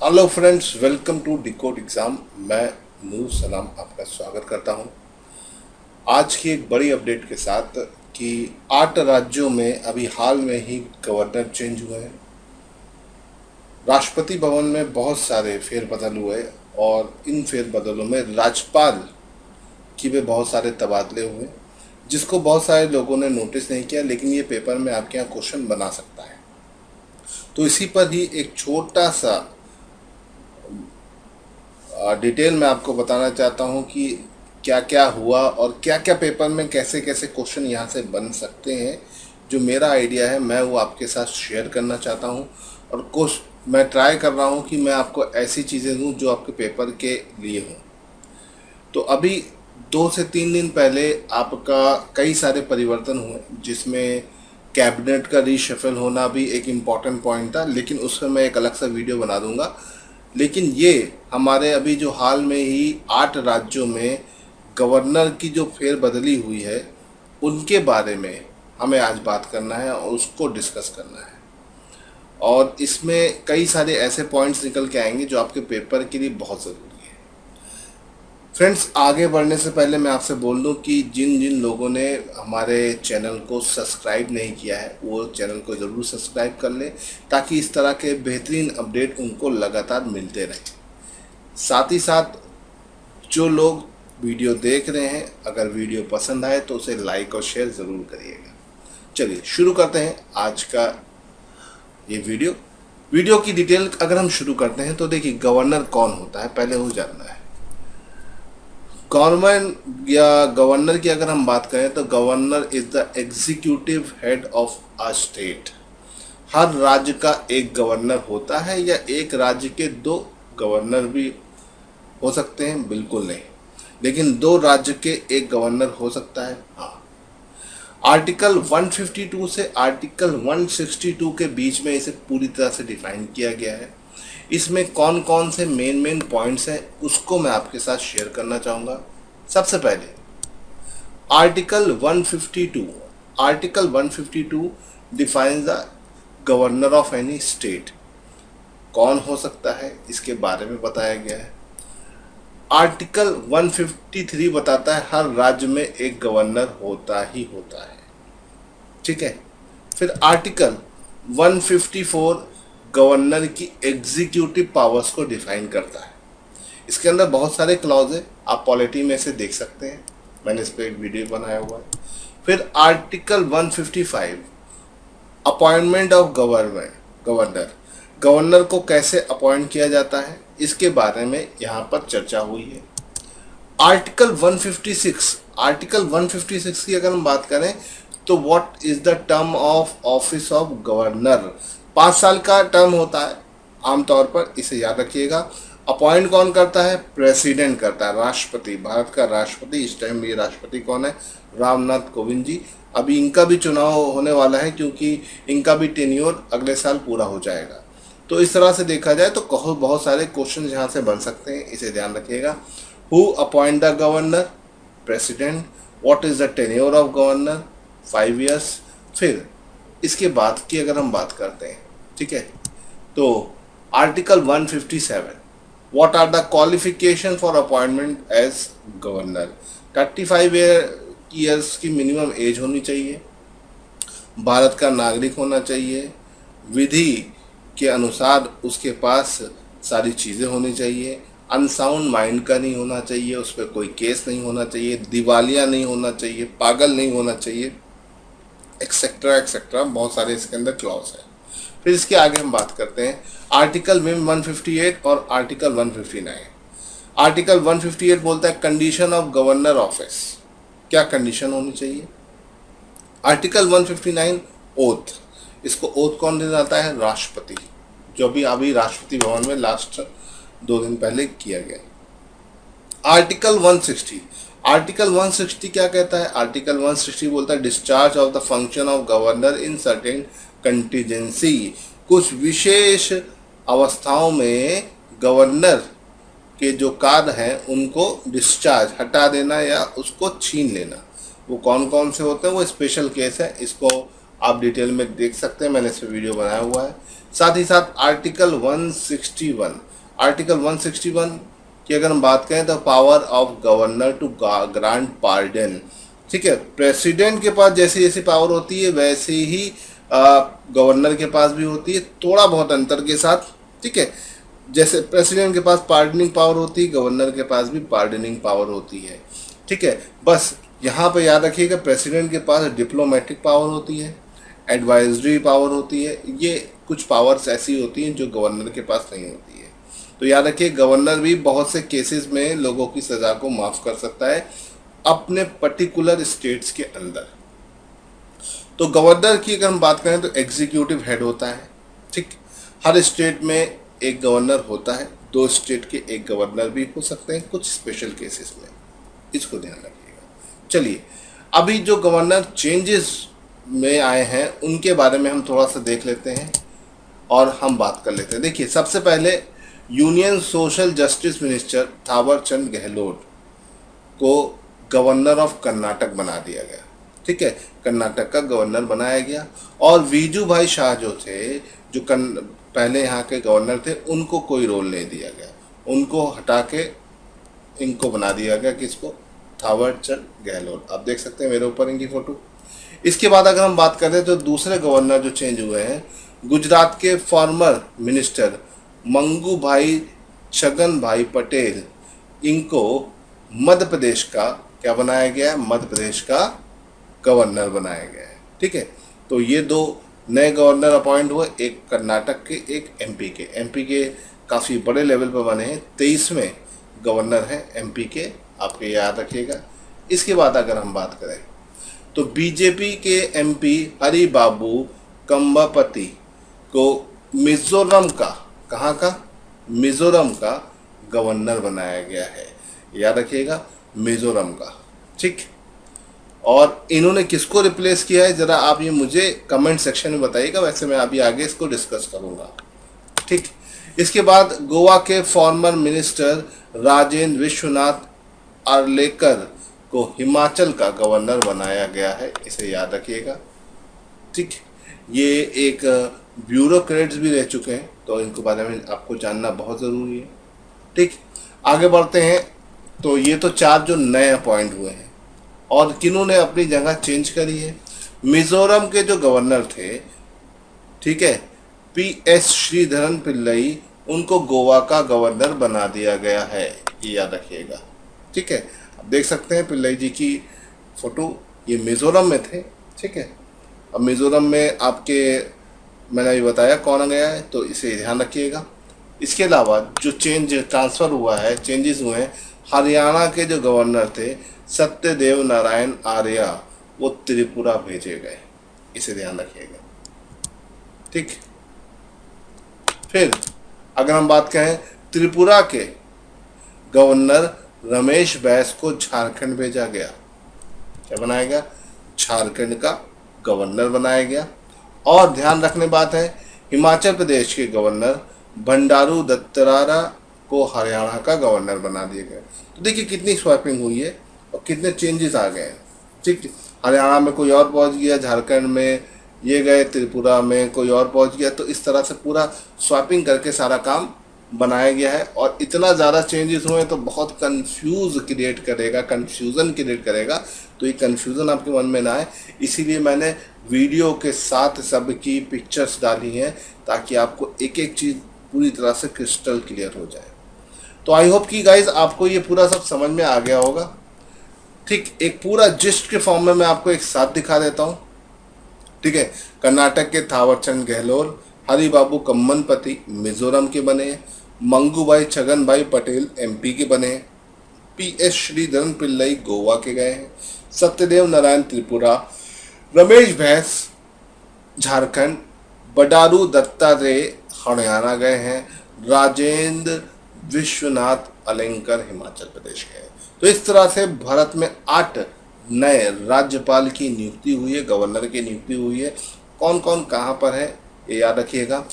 Hello friends, welcome to decode exam. मैं नूर सलाम आपका स्वागत करता हूं आज की एक बड़ी अपडेट के साथ कि 8 राज्यों में अभी हाल में ही गवर्नर चेंज हुए हैं। राष्ट्रपति भवन में बहुत सारे फेरबदल हुए और इन फेरबदलों में राज्यपाल की भी बहुत सारे तबादले हुए, जिसको बहुत सारे लोगों ने नोटिस नहीं किया, लेकिन ये पेपर में आपके यहाँ क्वेश्चन बना सकता है। तो इसी पर ही एक छोटा सा डिटेल मैं आपको बताना चाहता हूँ कि क्या क्या हुआ और क्या क्या पेपर में कैसे कैसे क्वेश्चन यहाँ से बन सकते हैं। जो मेरा आइडिया है मैं वो आपके साथ शेयर करना चाहता हूँ और कुछ मैं ट्राई कर रहा हूँ कि मैं आपको ऐसी चीज़ें दूँ जो आपके पेपर के लिए हों। तो अभी 2 से 3 दिन पहले आपका कई सारे परिवर्तन हुए, जिसमें कैबिनेट का रीशफल होना भी एक इम्पॉर्टेंट पॉइंट था, लेकिन उस पर मैं एक अलग सा वीडियो बना दूंगा। लेकिन ये हमारे अभी जो हाल में ही 8 राज्यों में गवर्नर की जो फेरबदली हुई है उनके बारे में हमें आज बात करना है और उसको डिस्कस करना है। और इसमें कई सारे ऐसे पॉइंट्स निकल के आएंगे जो आपके पेपर के लिए बहुत ज़रूरी है। फ्रेंड्स, आगे बढ़ने से पहले मैं आपसे बोल दूं कि जिन जिन लोगों ने हमारे चैनल को सब्सक्राइब नहीं किया है वो चैनल को ज़रूर सब्सक्राइब कर लें, ताकि इस तरह के बेहतरीन अपडेट उनको लगातार मिलते रहें। साथ ही साथ जो लोग वीडियो देख रहे हैं, अगर वीडियो पसंद आए तो उसे लाइक और शेयर ज़रूर करिएगा। चलिए शुरू करते हैं आज का ये वीडियो की डिटेल अगर हम शुरू करते हैं तो देखिए, गवर्नर कौन होता है पहले वो जानना है। गवर्नमेंट या गवर्नर की अगर हम बात करें तो governor is the executive head of a state. हर राज्य का एक गवर्नर होता है, या एक राज्य के 2 गवर्नर भी हो सकते हैं? बिल्कुल नहीं, लेकिन 2 राज्य के एक गवर्नर हो सकता है। हाँ, आर्टिकल 152 से आर्टिकल 162 के बीच में इसे पूरी तरह से डिफाइन किया गया है। इसमें कौन कौन से मेन पॉइंट्स हैं उसको मैं आपके साथ शेयर करना चाहूँगा। सबसे पहले article 152 defines the governor of any state. कौन हो सकता है इसके बारे में बताया गया है। आर्टिकल 153 बताता है हर राज्य में एक गवर्नर होता ही होता है, ठीक है। फिर आर्टिकल 154 गवर्नर की एग्जीक्यूटिव पावर्स को डिफाइन करता है। इसके अंदर बहुत सारे क्लॉज है, आप पॉलिटी में से देख सकते हैं, मैंने इस पर एक वीडियो बनाया हुआ है। फिर आर्टिकल 155 अपॉइंटमेंट ऑफ गवर्नर को कैसे अपॉइंट किया जाता है इसके बारे में यहाँ पर चर्चा हुई है। आर्टिकल 156 की अगर हम बात करें तो what is the term of office of governor. 5 साल का टर्म होता है आमतौर पर, इसे याद रखिएगा। अपॉइंट कौन करता है? प्रेसिडेंट करता है, राष्ट्रपति, भारत का राष्ट्रपति। इस टाइम ये राष्ट्रपति कौन है? रामनाथ कोविंद जी। अभी इनका भी चुनाव होने वाला है, क्योंकि इनका भी टेन्योर अगले साल पूरा हो जाएगा। तो इस तरह से देखा जाए तो बहुत सारे क्वेश्चन यहाँ से बन सकते हैं, इसे ध्यान रखिएगा। Who appoint the governor? President. What is the tenure of governor? 5 years। फिर इसके बाद की अगर हम बात करते हैं, ठीक है, तो article 157 what are the qualification for appointment as governor. 35 years की मिनिमम एज होनी चाहिए, भारत का नागरिक होना चाहिए, विधि के अनुसार उसके पास सारी चीज़ें होनी चाहिए, अनसाउंड माइंड का नहीं होना चाहिए, उस पर कोई केस नहीं होना चाहिए, दिवालिया नहीं होना चाहिए, पागल नहीं होना चाहिए, एक्सेट्रा एक्सेट्रा। बहुत सारे इसके अंदर क्लॉज है। फिर इसके आगे हम बात करते हैं आर्टिकल 158 और आर्टिकल 159। आर्टिकल 158 बोलता है कंडीशन ऑफ गवर्नर ऑफिस, क्या कंडीशन होनी चाहिए। आर्टिकल 159 ओथ, इसको ओथ कौन दिलाता है? राष्ट्रपति, जो भी अभी राष्ट्रपति भवन में लास्ट 2 दिन पहले किया गया। आर्टिकल 160 क्या कहता है? आर्टिकल 160 बोलता है discharge of the function of governor in certain contingency. कुछ विशेष अवस्थाओं में गवर्नर के जो कार्य हैं उनको डिस्चार्ज, हटा देना या उसको छीन लेना, वो कौन कौन से होते हैं, वो स्पेशल केस है। इसको आप डिटेल में देख सकते हैं, मैंने इस पर वीडियो बनाया हुआ है। साथ ही साथ आर्टिकल 161 की अगर हम बात करें तो power of governor to grant pardon. ठीक है, प्रेसिडेंट के पास जैसी जैसी पावर होती है वैसे ही गवर्नर के पास भी होती है, थोड़ा बहुत अंतर के साथ। ठीक है, जैसे प्रेसिडेंट के पास पार्डनिंग पावर होती है, गवर्नर के पास भी पार्डनिंग पावर होती है। ठीक है, बस यहाँ पे याद रखिएगा प्रेसिडेंट के पास डिप्लोमेटिक पावर होती है, एडवाइजरी पावर होती है, ये कुछ पावर्स ऐसी होती हैं जो गवर्नर के पास नहीं होती है। तो याद रखिए गवर्नर भी बहुत से केसेस में लोगों की सज़ा को माफ़ कर सकता है अपने पर्टिकुलर स्टेट्स के अंदर। तो गवर्नर की अगर हम बात करें तो एग्जीक्यूटिव हेड होता है। ठीक, हर स्टेट में एक गवर्नर होता है, 2 स्टेट के एक गवर्नर भी हो सकते हैं कुछ स्पेशल केसेस में, इसको ध्यान रखिएगा। चलिए, अभी जो गवर्नर चेंजेस में आए हैं उनके बारे में हम थोड़ा सा देख लेते हैं और हम बात कर लेते हैं। देखिए, सबसे पहले union social justice minister Thawar Chand Gehlot को गवर्नर ऑफ कर्नाटक बना दिया गया। ठीक है, कर्नाटक का गवर्नर बनाया गया। और वीजू भाई शाह जो थे, जो पहले यहाँ के गवर्नर थे, उनको कोई रोल नहीं दिया गया, उनको हटा के इनको बना दिया गया। किसको? थावर चंद गहलोत। आप देख सकते हैं मेरे ऊपर इनकी फ़ोटो। इसके बाद अगर हम बात करें तो दूसरे गवर्नर जो चेंज हुए हैं, गुजरात के फॉर्मर मिनिस्टर मंगू भाई छगन भाई पटेल, इनको मध्य प्रदेश का क्या बनाया गया है? मध्य प्रदेश का गवर्नर बनाया गया है। ठीक है, तो ये 2 नए गवर्नर अपॉइंट हुए, एक कर्नाटक के, एक एमपी के काफ़ी बड़े लेवल पर बने हैं। 23वें गवर्नर हैं एमपी के, आपके याद रखिएगा। इसके बाद अगर हम बात करें तो बीजेपी के एमपी हरि बाबू कंबापति को मिजोरम का, कहाँ का? मिजोरम का गवर्नर बनाया गया है, याद रखिएगा, मिजोरम का। ठीक, और इन्होंने किसको रिप्लेस किया है ज़रा आप ये मुझे कमेंट सेक्शन में बताइएगा, वैसे मैं अभी आगे इसको डिस्कस करूँगा। ठीक, इसके बाद गोवा के फॉर्मर मिनिस्टर राजेंद्र विश्वनाथ आर्लेकर को हिमाचल का गवर्नर बनाया गया है, इसे याद रखिएगा। ठीक, ये एक ब्यूरोक्रेट्स भी रह चुके हैं, तो इनको बारे में आपको जानना बहुत ज़रूरी है। ठीक, आगे बढ़ते हैं। तो ये तो 4 जो नए अपॉइंट हुए हैं, और किन्होंने अपनी जगह चेंज करी है? मिजोरम के जो गवर्नर थे, ठीक है, PS श्रीधरन पिल्लई, उनको गोवा का गवर्नर बना दिया गया है, ये याद रखिएगा। ठीक है, अब देख सकते हैं पिल्लई जी की फ़ोटो, ये मिज़ोरम में थे। ठीक है, अब मिज़ोरम में आपके मैंने अभी बताया कौन गया है, तो इसे ध्यान रखिएगा। इसके अलावा जो ट्रांसफ़र हुआ है, चेंजेस हुए हैं, हरियाणा के जो गवर्नर थे सत्यदेव नारायण आर्य, वो त्रिपुरा भेजे गए, इसे ध्यान रखिएगा। ठीक, फिर अगर हम बात करें त्रिपुरा के गवर्नर रमेश बैस को झारखंड भेजा गया, क्या बनाया गया? झारखंड का गवर्नर बनाया गया। और ध्यान रखने बात है, हिमाचल प्रदेश के गवर्नर बंडारू दत्तात्रेय को हरियाणा का गवर्नर बना दिया गया। तो देखिए कितनी स्वैपिंग हुई है और कितने चेंजेस आ गए हैं। ठीक, हरियाणा में कोई और पहुंच गया, झारखंड में ये गए, त्रिपुरा में कोई और पहुंच गया, तो इस तरह से पूरा स्वैपिंग करके सारा काम बनाया गया है। और इतना ज़्यादा चेंजेस हुए तो बहुत कन्फ्यूज़न क्रिएट करेगा, तो ये कन्फ्यूज़न आपके मन में ना आए, इसीलिए मैंने वीडियो के साथ सबकी पिक्चर्स डाली हैं ताकि आपको एक एक चीज़ पूरी तरह से क्रिस्टल क्लियर हो जाए। तो आई होप कि गाइज आपको ये पूरा सब समझ में आ गया होगा। ठीक, एक पूरा जिस्ट के फॉर्म में मैं आपको एक साथ दिखा देता हूँ। ठीक है, कर्नाटक के थावरचंद गहलोत हरि बाबू कंबनपति मिजोरम के बने, मंगू भाई छगन भाई पटेल एमपी के बने, PS श्रीधरन पिल्लई गोवा के गए हैं, सत्यदेव नारायण त्रिपुरा, रमेश बैस झारखंड, बंडारू दत्तात्रेय हरियाणा गए हैं, राजेंद्र विश्वनाथ आर्लेकर हिमाचल प्रदेश गए। तो इस तरह से भारत में 8 नए राज्यपाल की नियुक्ति हुई है, गवर्नर की नियुक्ति हुई है। कौन कौन कहाँ पर है ये याद रखिएगा।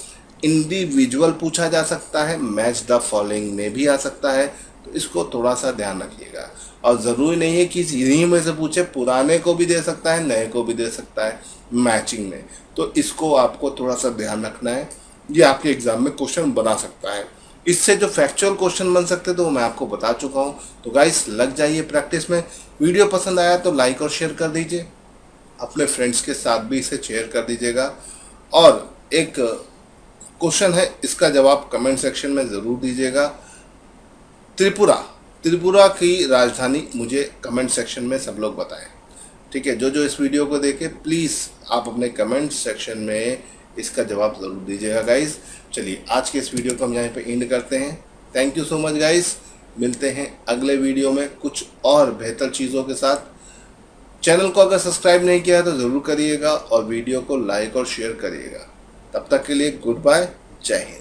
इंडिविजुअल पूछा जा सकता है, मैच द फॉलोइंग में भी आ सकता है, तो इसको थोड़ा सा ध्यान रखिएगा। और ज़रूरी नहीं है कि इन्हीं में से पूछे, पुराने को भी दे सकता है, नए को भी दे सकता है मैचिंग में, तो इसको आपको थोड़ा सा ध्यान रखना है। ये आपके एग्जाम में क्वेश्चन बना सकता है। इससे जो फैक्चुअल क्वेश्चन बन सकते हैं तो वो मैं आपको बता चुका हूँ। तो गाइस लग जाइए प्रैक्टिस में। वीडियो पसंद आया तो लाइक और शेयर कर दीजिए, अपने फ्रेंड्स के साथ भी इसे शेयर कर दीजिएगा। और एक क्वेश्चन है, इसका जवाब कमेंट सेक्शन में ज़रूर दीजिएगा। त्रिपुरा, त्रिपुरा की राजधानी मुझे कमेंट सेक्शन में सब लोग बताएं। ठीक है, जो जो इस वीडियो को देखे प्लीज़ आप अपने कमेंट सेक्शन में इसका जवाब ज़रूर दीजिएगा गाइस। चलिए आज के इस वीडियो को हम यहाँ पे एंड करते हैं। Thank you so much guys. मिलते हैं अगले वीडियो में कुछ और बेहतर चीज़ों के साथ। चैनल को अगर सब्सक्राइब नहीं किया है तो ज़रूर करिएगा और वीडियो को लाइक और शेयर करिएगा। तब तक के लिए गुड बाय, जय हिंद।